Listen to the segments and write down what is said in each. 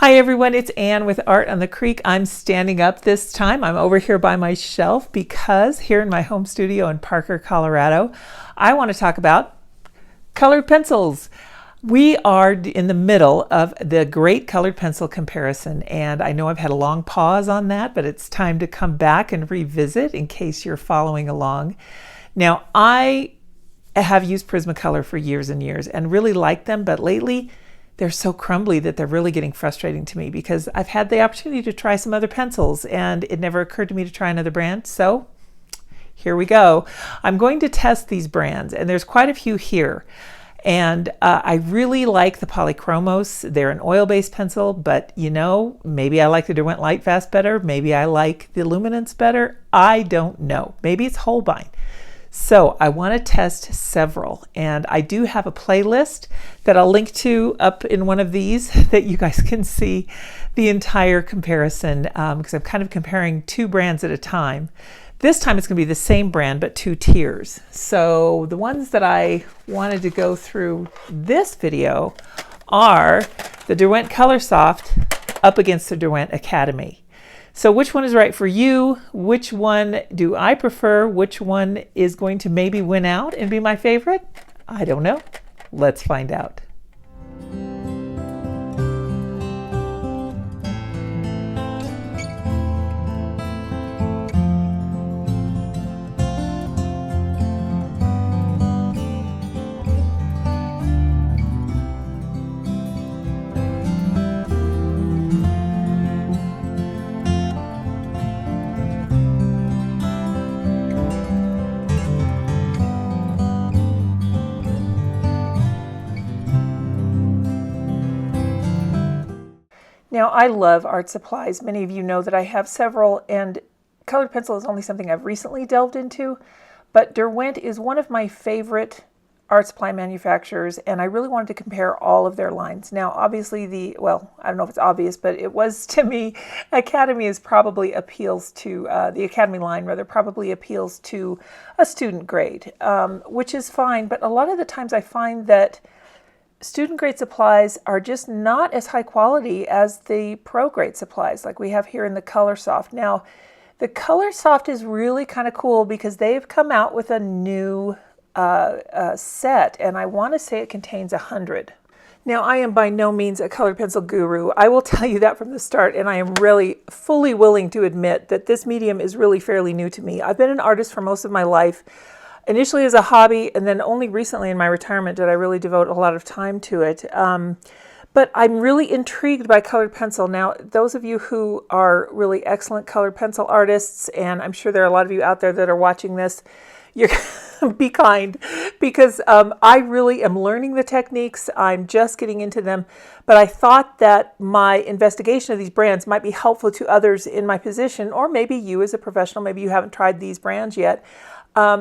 Hi everyone, it's Ann with Art on the Creek. I'm standing up this time. I'm over here by my shelf because here in my home studio in Parker, Colorado, I want to talk about colored pencils. We are in the middle of the great colored pencil comparison, and I know I've had a long pause on that, but it's time to come back and revisit in case you're following along. Now, I have used Prismacolor for years and years and really like them, but lately they're so crumbly that they're really getting frustrating to me because I've had the opportunity to try some other pencils and it never occurred to me to try another brand. So here we go. I'm going to test these brands, and there's quite a few here. And I really like the Polychromos. They're an oil-based pencil, but you know, maybe I like the Derwent Lightfast better. Maybe I like the Luminance better. I don't know. Maybe it's Holbein. So I want to test several, and I do have a playlist that I'll link to up in one of these that you guys can see the entire comparison because I'm kind of comparing two brands at a time. This time it's going to be the same brand but two tiers. So the ones that I wanted to go through this video are the Derwent Coloursoft up against the Derwent Academy. So which one is right for you? Which one do I prefer? Which one is going to maybe win out and be my favorite? I don't know. Let's find out. Now, I love art supplies. Many of you know that I have several, and colored pencil is only something I've recently delved into, but Derwent is one of my favorite art supply manufacturers, and I really wanted to compare all of their lines. Now, obviously well, I don't know if it's obvious, but it was to me, Academy is probably appeals to, the Academy line rather, probably appeals to a student grade, which is fine, but a lot of the times I find that student grade supplies are just not as high quality as the pro grade supplies like we have here in the Coloursoft. Now, the Coloursoft is really kind of cool because they've come out with a new set, and I want to say it contains 100. Now, I am by no means a colored pencil guru. I will tell you that from the start, and I am really fully willing to admit that this medium is really fairly new to me. I've been an artist for most of my life. Initially as a hobby, and then only recently in my retirement did I really devote a lot of time to it. But I'm really intrigued by colored pencil. Now, those of you who are really excellent colored pencil artists, and I'm sure there are a lot of you out there that are watching this, you're be kind, because I really am learning the techniques. I'm just getting into them, but I thought that my investigation of these brands might be helpful to others in my position, or maybe you as a professional, maybe you haven't tried these brands yet.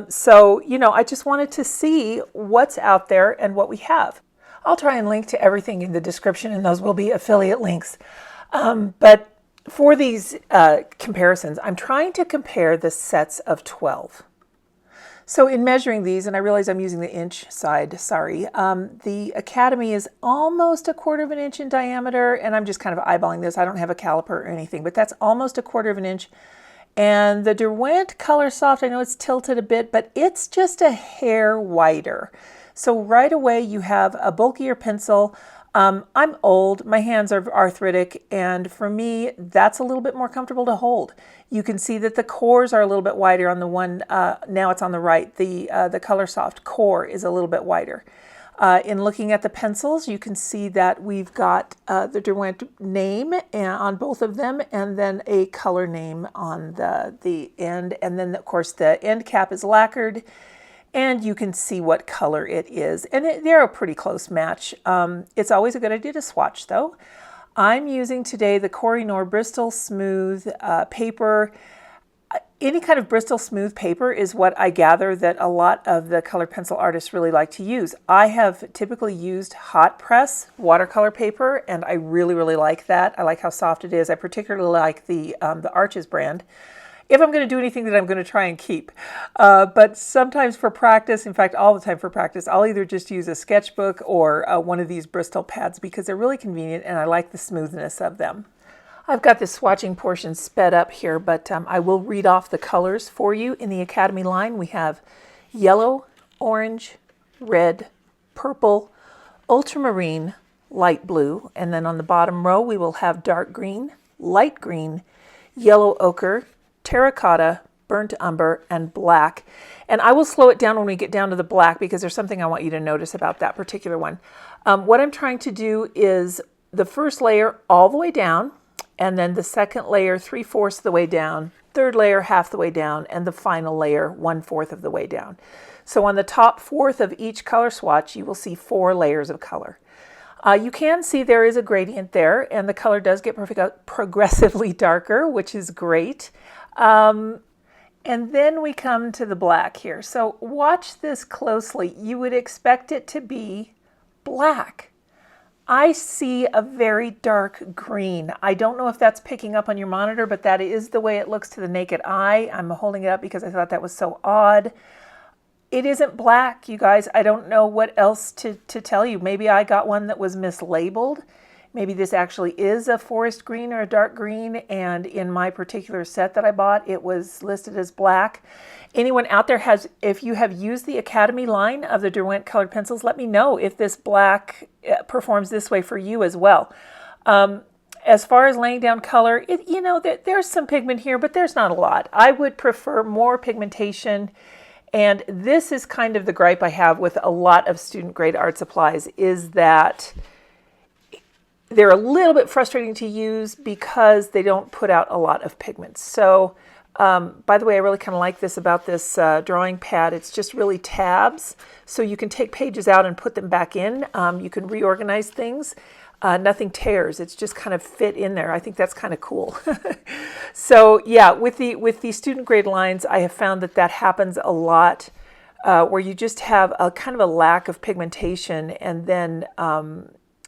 So, you know, I just wanted to see what's out there and what we have. I'll try and link to everything in the description, and those will be affiliate links. But for these comparisons, I'm trying to compare the sets of 12. So in measuring these, and I realize I'm using the inch side, sorry, the Academy is almost 1/4 of an inch in diameter, and I'm just kind of eyeballing this. I don't have a caliper or anything, but that's almost 1/4 of an inch. And the Derwent Coloursoft, I know it's tilted a bit, but it's just a hair wider. So right away you have a bulkier pencil. I'm old, my hands are arthritic, and for me, that's a little bit more comfortable to hold. You can see that the cores are a little bit wider on the one, now it's on the right, the Coloursoft core is a little bit wider. In looking at the pencils, you can see that we've got the Derwent name on both of them, and then a color name on the end. And then, of course, the end cap is lacquered, and you can see what color it is. And they're a pretty close match. It's always a good idea to swatch, though. I'm using today the Koh-i-Noor Bristol Smooth paper. Any kind of Bristol Smooth paper is what I gather that a lot of the colored pencil artists really like to use. I have typically used hot press watercolor paper, and I really, really like that. I like how soft it is. I particularly like the Arches brand. if I'm going to do anything that I'm going to try and keep. But sometimes for practice, in fact, all the time for practice, I'll either just use a sketchbook or one of these Bristol pads because they're really convenient and I like the smoothness of them. I've got this swatching portion sped up here, but I will read off the colors for you. In the Academy line, we have yellow, orange, red, purple, ultramarine, light blue, and then on the bottom row we will have dark green, light green, yellow ochre, terracotta, burnt umber, and black. And I will slow it down when we get down to the black because there's something I want you to notice about that particular one. What I'm trying to do is the first layer all the way down, and then the second layer 3/4 of the way down, third layer half the way down, and the final layer 1/4 of the way down. So on the top fourth of each color swatch, you will see 4 layers of color. You can see there is a gradient there, and the color does get progressively darker, which is great. And then we come to the black here. So watch this closely. You would expect it to be black. I see a very dark green. I don't know if that's picking up on your monitor, but that is the way it looks to the naked eye. I'm holding it up because I thought that was so odd. It isn't black, you guys. I don't know what else to tell you. Maybe I got one that was mislabeled. Maybe this actually is a forest green or a dark green, and in my particular set that I bought, it was listed as black. Anyone out there if you have used the Academy line of the Derwent colored pencils, let me know if this black performs this way for you as well. As far as laying down color, there's some pigment here, but there's not a lot. I would prefer more pigmentation. And this is kind of the gripe I have with a lot of student grade art supplies, is that they're a little bit frustrating to use because they don't put out a lot of pigments. So by the way, I really kind of like this about this drawing pad. It's just really tabs, so you can take pages out and put them back in. You can reorganize things. Nothing tears. It's just kind of fit in there. I think that's kind of cool. So yeah, with the student grade lines, I have found that happens a lot, where you just have a kind of a lack of pigmentation, and then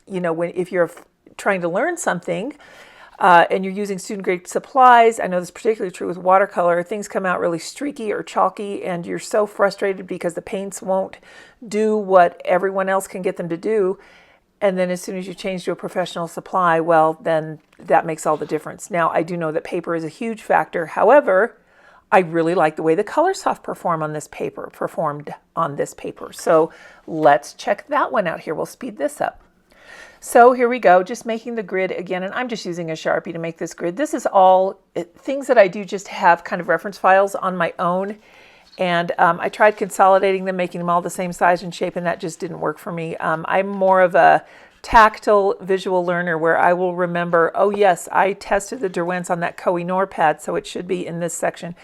if you're trying to learn something and you're using student grade supplies, I know this is particularly true with watercolor, things come out really streaky or chalky, and you're so frustrated because the paints won't do what everyone else can get them to do. And then as soon as you change to a professional supply, well, then that makes all the difference. Now, I do know that paper is a huge factor. However, I really like the way the Coloursoft performed on this paper. So let's check that one out here. We'll speed this up. So here we go, just making the grid again, and I'm just using a Sharpie to make this grid. This is all things that I do just have kind of reference files on my own. And I tried consolidating them, making them all the same size and shape, and that just didn't work for me. I'm more of a tactile visual learner where I will remember, oh yes, I tested the Derwents on that Koh-i-Noor pad, so it should be in this section.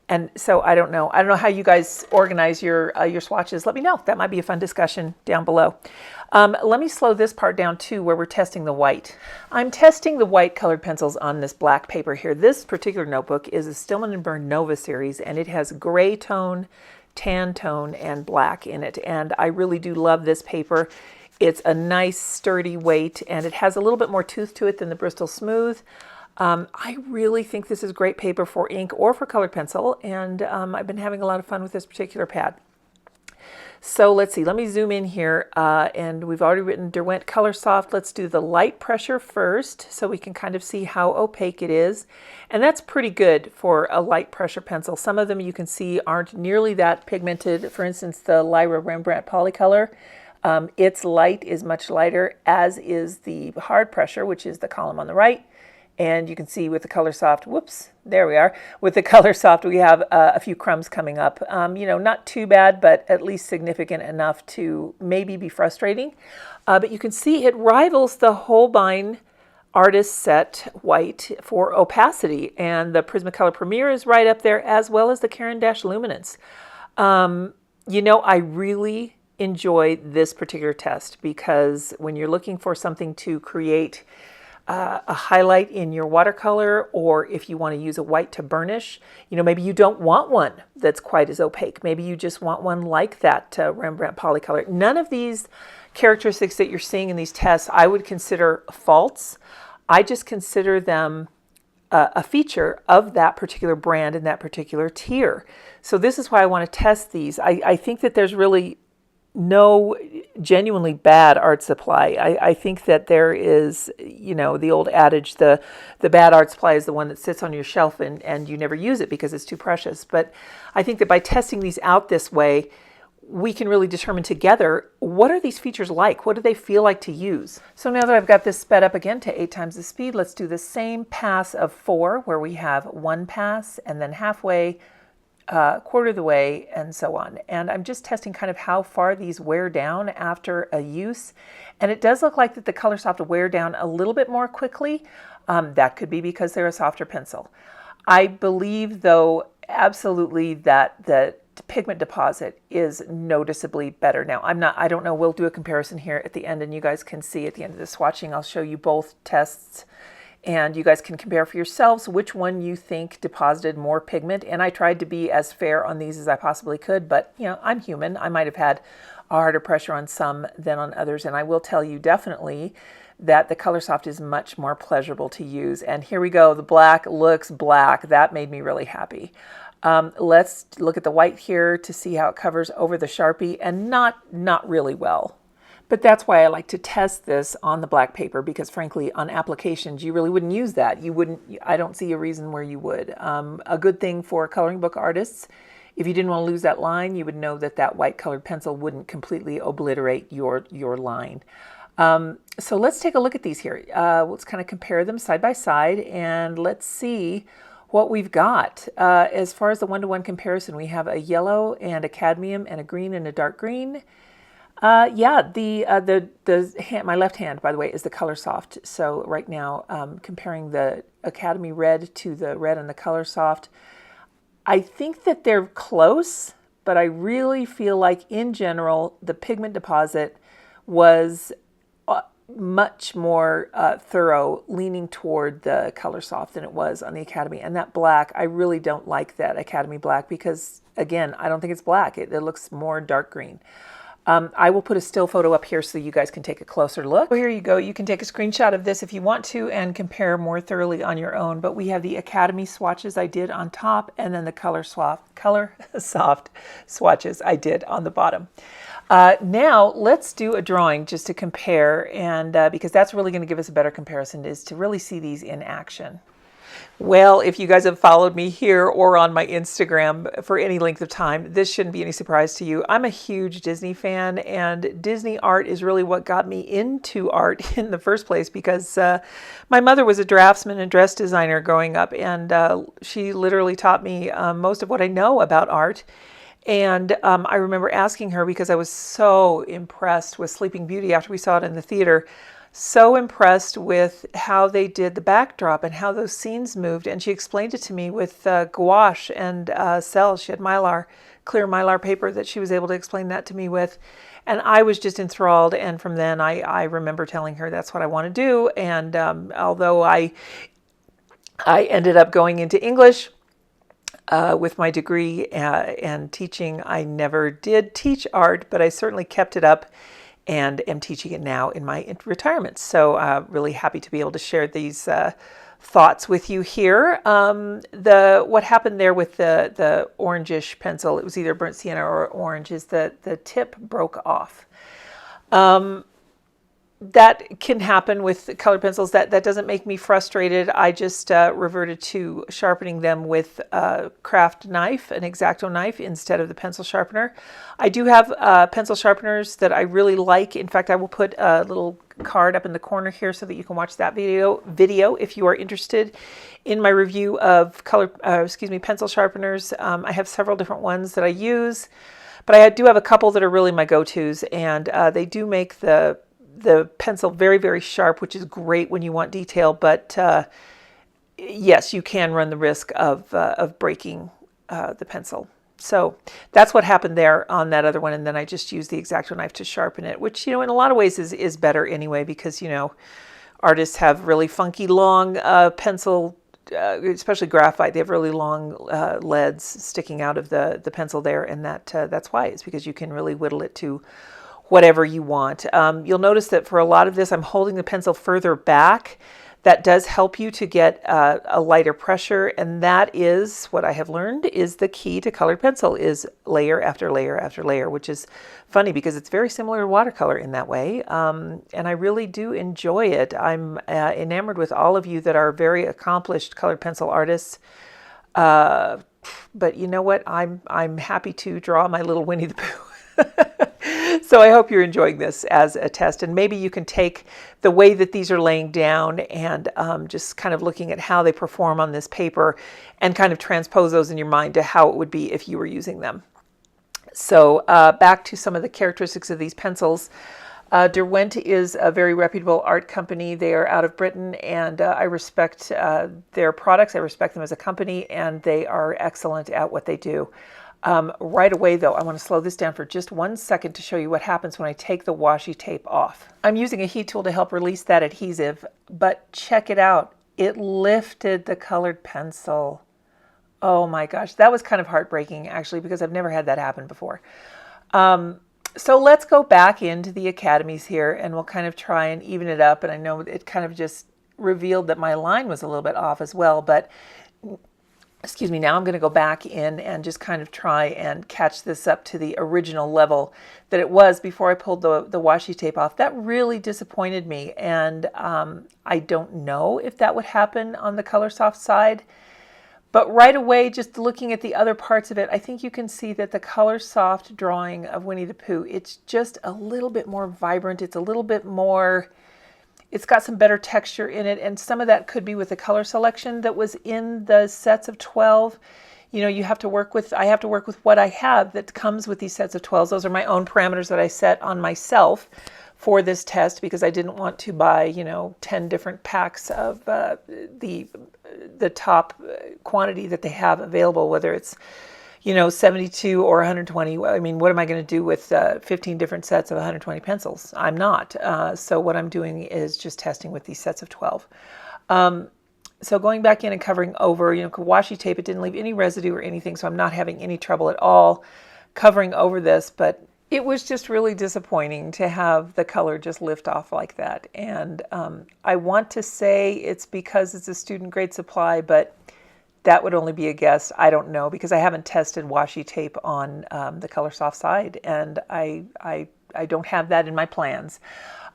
And so I don't know how you guys organize your swatches. Let me know. That might be a fun discussion down below. Let me slow this part down too, where we're testing the white. I'm testing the white colored pencils on this black paper here. This particular notebook is a Stillman & Birn Nova series, and it has gray tone, tan tone, and black in it. And I really do love this paper. It's a nice sturdy weight, and it has a little bit more tooth to it than the Bristol Smooth. I really think this is great paper for ink or for colored pencil, and I've been having a lot of fun with this particular pad. So let's see, let me zoom in here, and we've already written Derwent Coloursoft. Let's do the light pressure first so we can kind of see how opaque it is. And that's pretty good for a light pressure pencil. Some of them you can see aren't nearly that pigmented. For instance, the Lyra Rembrandt Polycolor, its light is much lighter, as is the hard pressure, which is the column on the right. And you can see with the Coloursoft, whoops, there we are. With the Coloursoft, we have a few crumbs coming up. Not too bad, but at least significant enough to maybe be frustrating. But you can see it rivals the Holbein Artist Set White for opacity. And the Prismacolor Premier is right up there, as well as the Caran Luminance. I really enjoy this particular test because when you're looking for something to create a highlight in your watercolor, or if you want to use a white to burnish, maybe you don't want one that's quite as opaque. Maybe you just want one like that Rembrandt Polycolor. None of these characteristics that you're seeing in these tests I would consider faults. I just consider them a feature of that particular brand and that particular tier. So this is why I want to test these. I think that there's really no genuinely bad art supply. I think that there is, you know, the old adage, the bad art supply is the one that sits on your shelf and you never use it because it's too precious. But I think that by testing these out this way, we can really determine together, what are these features like? What do they feel like to use? So now that I've got this sped up again to 8 times the speed, let's do the same pass of 4, where we have 1 pass and then halfway, quarter of the way, and so on. And I'm just testing kind of how far these wear down after a use. And it does look like that the Coloursoft wear down a little bit more quickly. That could be because they're a softer pencil. I believe, though, absolutely that the pigment deposit is noticeably better. Now, I don't know, we'll do a comparison here at the end and you guys can see at the end of the swatching, I'll show you both tests and you guys can compare for yourselves which one you think deposited more pigment. And I tried to be as fair on these as I possibly could, but you know, I'm human. I might have had a harder pressure on some than on others. And I will tell you definitely that the Coloursoft is much more pleasurable to use. And here we go, the black looks black. That made me really happy. Let's look at the white here to see how it covers over the Sharpie, and not really well. But that's why I like to test this on the black paper, because frankly on applications you really wouldn't use that. You wouldn't, I don't see a reason where you would. A good thing for coloring book artists, if you didn't want to lose that line, you would know that that white colored pencil wouldn't completely obliterate your line. So let's take a look at these here. Let's kind of compare them side by side and let's see what we've got. As far as the one-to-one comparison, we have a yellow and a cadmium and a green and a dark green. Yeah, my left hand, by the way, is the Coloursoft. So right now, comparing the Academy Red to the red and the Coloursoft, I think that they're close, but I really feel like in general, the pigment deposit was much more thorough, leaning toward the Coloursoft than it was on the Academy. And that black, I really don't like that Academy black because, again, I don't think it's black. It looks more dark green. I will put a still photo up here so you guys can take a closer look. So here you go. You can take a screenshot of this if you want to and compare more thoroughly on your own. But we have the Academy swatches I did on top and then the Coloursoft swatches I did on the bottom. Now let's do a drawing just to compare, and because that's really going to give us a better comparison, is to really see these in action. Well, if you guys have followed me here or on my Instagram for any length of time, this shouldn't be any surprise to you. I'm a huge Disney fan, and Disney art is really what got me into art in the first place, because my mother was a draftsman and dress designer growing up, and she literally taught me most of what I know about art. And I remember asking her, because I was so impressed with Sleeping Beauty after we saw it in the theater, so impressed with how they did the backdrop and how those scenes moved. And she explained it to me with gouache and cells. She had clear mylar paper that she was able to explain that to me with. And I was just enthralled. And from then I remember telling her that's what I want to do. And although I ended up going into English, with my degree and teaching, I never did teach art, but I certainly kept it up and am teaching it now in my retirement. So really happy to be able to share these thoughts with you here. What happened there with the orangish pencil, it was either burnt sienna or orange, is that the tip broke off. That can happen with colored pencils. That doesn't make me frustrated. I just reverted to sharpening them with a craft knife, an X-Acto knife, instead of the pencil sharpener. I do have pencil sharpeners that I really like. In fact, I will put a little card up in the corner here so that you can watch that video if you are interested in my review of pencil sharpeners. I have several different ones that I use, but I do have a couple that are really my go-tos, and they do make the pencil very, very sharp, which is great when you want detail, but yes, you can run the risk of breaking the pencil. So that's what happened there on that other one, and then I just used the X-Acto knife to sharpen it, which, in a lot of ways is better anyway, because, artists have really funky long pencil, especially graphite. They have really long leads sticking out of the pencil there, and that's why. It's because you can really whittle it to whatever you want. You'll notice that for a lot of this, I'm holding the pencil further back That does help you to get a lighter pressure, and that is what I have learned is the key to colored pencil, is layer after layer after layer, which is funny because it's very similar to watercolor in that way, and I really do enjoy it. I'm enamored with all of you that are very accomplished colored pencil artists, but you know what? I'm happy to draw my little Winnie the Pooh. So I hope you're enjoying this as a test, and maybe you can take the way that these are laying down and just kind of looking at how they perform on this paper and kind of transpose those in your mind to how it would be if you were using them. So back to some of the characteristics of these pencils. Derwent is a very reputable art company. They are out of Britain, and I respect their products. I respect them as a company, and they are excellent at what they do. Right away, though, I want to slow this down for just 1 second to show you what happens when I take the washi tape off. I'm using a heat tool to help release that adhesive, but check it out. It lifted the colored pencil. Oh my gosh, that was kind of heartbreaking, actually, because I've never had that happen before. So let's go back into the academies here, and we'll kind of try and even it up. And I know it kind of just revealed that my line was a little bit off as well, but excuse me, now I'm going to go back in and just kind of try and catch this up to the original level that it was before I pulled the washi tape off. That really disappointed me, and I don't know if that would happen on the Coloursoft side. But right away, just looking at the other parts of it, I think you can see that the Coloursoft drawing of Winnie the Pooh, it's just a little bit more vibrant. It's a little bit more... It's got some better texture in it, and some of that could be with the color selection that was in the sets of 12. You know, you have to work with, I have to work with what I have that comes with these sets of 12s. Those are my own parameters that I set on myself for this test because I didn't want to buy, you know, 10 different packs of the top quantity that they have available, whether it's, you know, 72 or 120. I mean, what am I going to do with 15 different sets of 120 pencils? I'm not. So what I'm doing is just testing with these sets of 12. So going back in and covering over, you know, washi tape, it didn't leave any residue or anything, so I'm not having any trouble at all covering over this, but it was just really disappointing to have the color just lift off like that. And I want to say it's because it's a student grade supply, but that would only be a guess. I don't know because I haven't tested washi tape on the Coloursoft side, and I don't have that in my plans.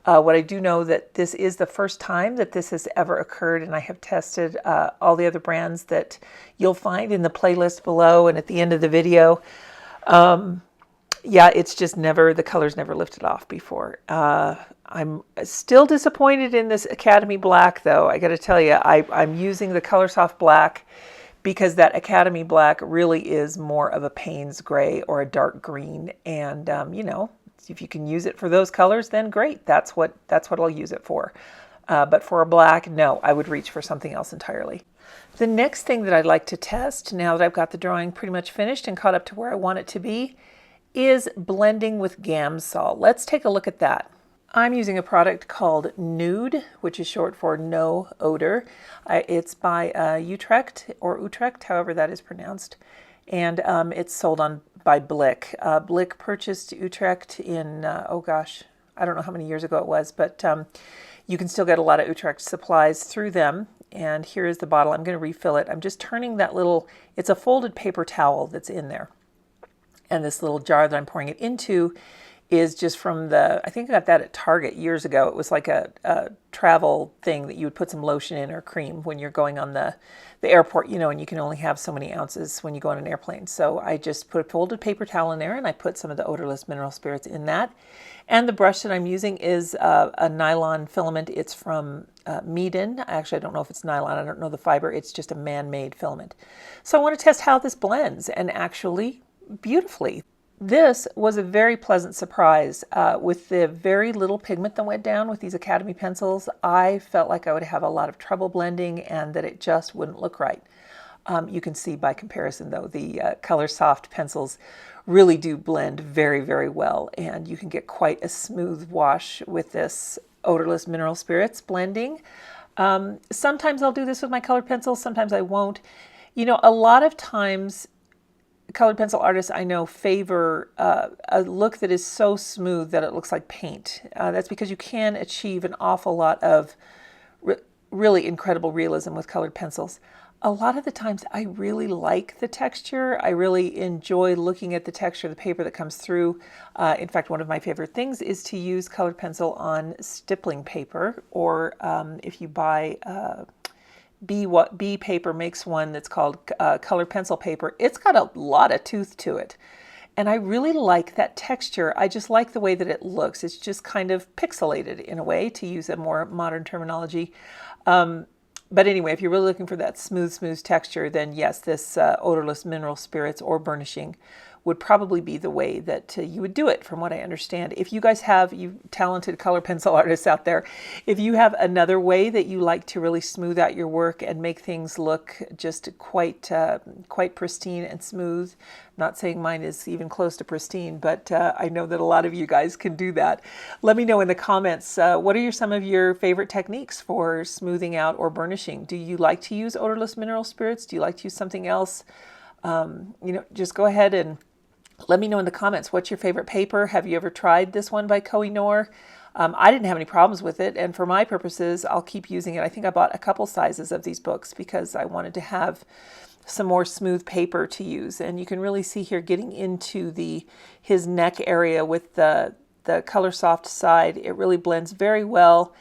What I do know that this is the first time that this has ever occurred, and I have tested all the other brands that you'll find in the playlist below and at the end of the video. Yeah, it's just never, the color's never lifted off before. I'm still disappointed in this Academy Black, though. I got to tell you, I'm using the Coloursoft Black because that Academy Black really is more of a Payne's gray or a dark green. And, you know, if you can use it for those colors, then great. That's what I'll use it for. But for a black, no, I would reach for something else entirely. The next thing that I'd like to test, now that I've got the drawing pretty much finished and caught up to where I want it to be, is blending with Gamsol. Let's take a look at that. I'm using a product called Nude, which is short for No Odor. It's by Utrecht, or Utrecht, however that is pronounced. And it's sold by Blick. Blick purchased Utrecht in, oh gosh, I don't know how many years ago it was, but you can still get a lot of Utrecht supplies through them. And here is the bottle. I'm going to refill it. I'm just turning that little, it's a folded paper towel that's in there. And this little jar that I'm pouring it into is just from the, I think I got that at Target years ago. It was like a travel thing that you would put some lotion in or cream when you're going on the airport, you know, and you can only have so many ounces when you go on an airplane. So I just put a folded paper towel in there and I put some of the odorless mineral spirits in that. And the brush that I'm using is a nylon filament. It's from Meeden. Actually, I don't know if it's nylon. I don't know the fiber. It's just a man-made filament. So I want to test how this blends, and actually beautifully. This was a very pleasant surprise. With the very little pigment that went down with these Academy pencils, I felt like I would have a lot of trouble blending and that it just wouldn't look right. You can see by comparison, though, the Coloursoft pencils really do blend very, very well, and you can get quite a smooth wash with this odorless mineral spirits blending. Sometimes I'll do this with my colored pencils, sometimes I won't. You know, a lot of times colored pencil artists I know favor a look that is so smooth that it looks like paint. That's because you can achieve an awful lot of really incredible realism with colored pencils. A lot of the times I really like the texture. I really enjoy looking at the texture of the paper that comes through. In fact, one of my favorite things is to use colored pencil on stippling paper, or if you buy B paper makes one that's called colored pencil paper. It's got a lot of tooth to it. And I really like that texture. I just like the way that it looks. It's just kind of pixelated in a way, to use a more modern terminology. But anyway, if you're really looking for that smooth texture, then yes, this odorless mineral spirits or burnishing would probably be the way that you would do it, from what I understand. If you guys have, you talented color pencil artists out there, if you have another way that you like to really smooth out your work and make things look just quite pristine and smooth, not saying mine is even close to pristine, but I know that a lot of you guys can do that. Let me know in the comments, what are some of your favorite techniques for smoothing out or burnishing? Do you like to use odorless mineral spirits? Do you like to use something else? Just go ahead and let me know in the comments, what's your favorite paper? Have you ever tried this one by Koh-i-Noor? I didn't have any problems with it, and for my purposes, I'll keep using it. I think I bought a couple sizes of these books because I wanted to have some more smooth paper to use. And you can really see here getting into his neck area with the Coloursoft side. It really blends very well.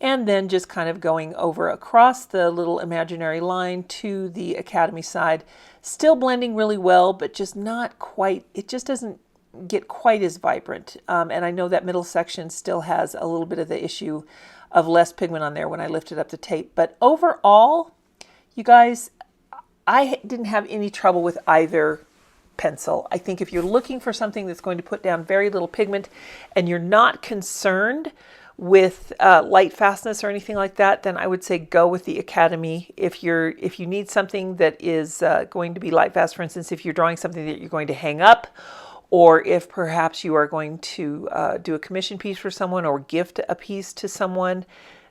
And then just kind of going over across the little imaginary line to the Academy side. Still blending really well, but just not quite, it just doesn't get quite as vibrant. And I know that middle section still has a little bit of the issue of less pigment on there when I lifted up the tape. But overall, you guys, I didn't have any trouble with either pencil. I think if you're looking for something that's going to put down very little pigment and you're not concerned with light fastness or anything like that, then I would say go with the Academy. If you need something that is going to be light fast, for instance, if you're drawing something that you're going to hang up, or if perhaps you are going to do a commission piece for someone or gift a piece to someone,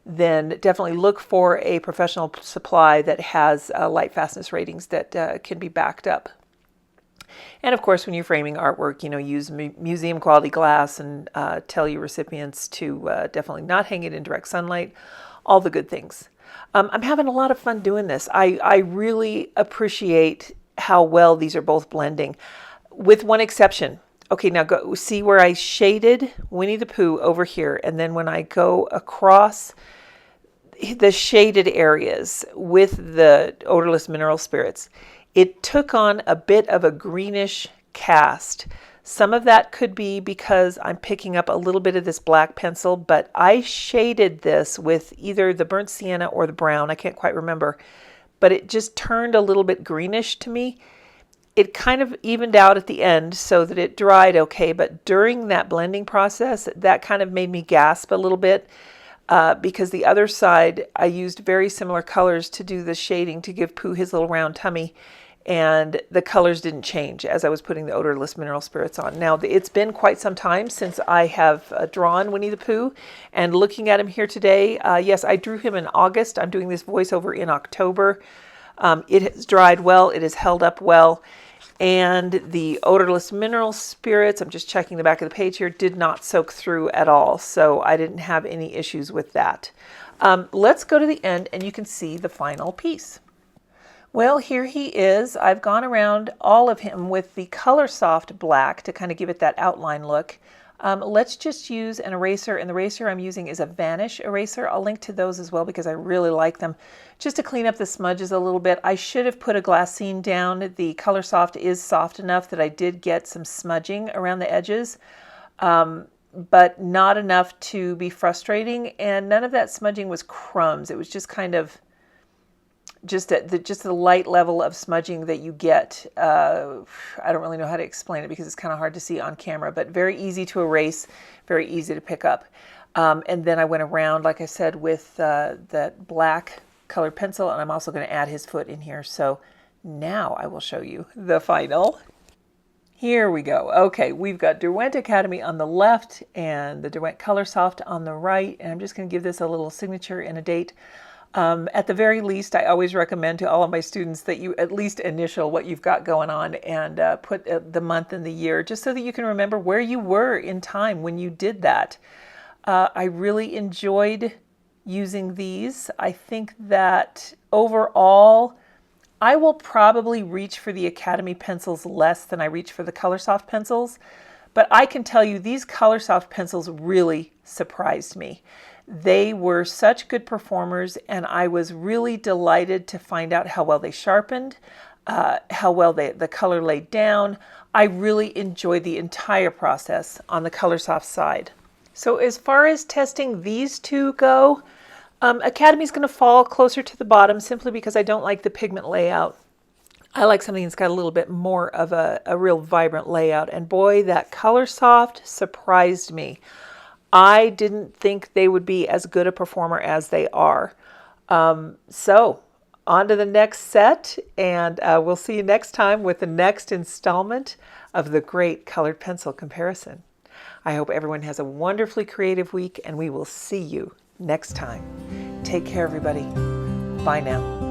then definitely look for a professional supply that has light fastness ratings that can be backed up. And of course, when you're framing artwork, use museum quality glass, and tell your recipients to definitely not hang it in direct sunlight, all the good things. I'm having a lot of fun doing this. I really appreciate how well these are both blending, with one exception. Okay, now go see where I shaded Winnie the Pooh over here, and then when I go across the shaded areas with the odorless mineral spirits, it took on a bit of a greenish cast. Some of that could be because I'm picking up a little bit of this black pencil, but I shaded this with either the burnt sienna or the brown. I can't quite remember, but it just turned a little bit greenish to me. It kind of evened out at the end so that it dried okay, but during that blending process, that kind of made me gasp a little bit. Because the other side, I used very similar colors to do the shading to give Pooh his little round tummy, and the colors didn't change as I was putting the odorless mineral spirits on. Now, it's been quite some time since I have drawn Winnie the Pooh, and looking at him here today, yes, I drew him in August. I'm doing this voiceover in October. It has dried well. It has held up well. And the odorless mineral spirits, I'm just checking the back of the page here, did not soak through at all. So I didn't have any issues with that. Let's go to the end and you can see the final piece. Well, here he is. I've gone around all of him with the Coloursoft black to kind of give it that outline look. Let's just use an eraser, and the eraser I'm using is a Vanish eraser. I'll link to those as well because I really like them. Just to clean up the smudges a little bit. I should have put a glassine down. The Coloursoft is soft enough that I did get some smudging around the edges, but not enough to be frustrating, and none of that smudging was crumbs. It was just kind of just the light level of smudging that you get. I don't really know how to explain it because it's kind of hard to see on camera, but very easy to erase, very easy to pick up. And then I went around, like I said, with that black colored pencil, and I'm also going to add his foot in here. So now I will show you the final. Here we go. Okay, we've got Derwent Academy on the left and the Derwent Coloursoft on the right, and I'm just going to give this a little signature and a date. At the very least, I always recommend to all of my students that you at least initial what you've got going on and put the month and the year, just so that you can remember where you were in time when you did that. I really enjoyed using these. I think that overall, I will probably reach for the Academy pencils less than I reach for the Coloursoft pencils, but I can tell you these Coloursoft pencils really surprised me. They were such good performers, and I was really delighted to find out how well they sharpened, how well the color laid down. I really enjoyed the entire process on the Coloursoft side. So as far as testing these two go, Academy's going to fall closer to the bottom simply because I don't like the pigment layout. I like something that's got a little bit more of a real vibrant layout. And boy, that Coloursoft surprised me. I didn't think they would be as good a performer as they are. So on to the next set, and we'll see you next time with the next installment of the Great Colored Pencil Comparison. I hope everyone has a wonderfully creative week, and we will see you next time. Take care, everybody. Bye now.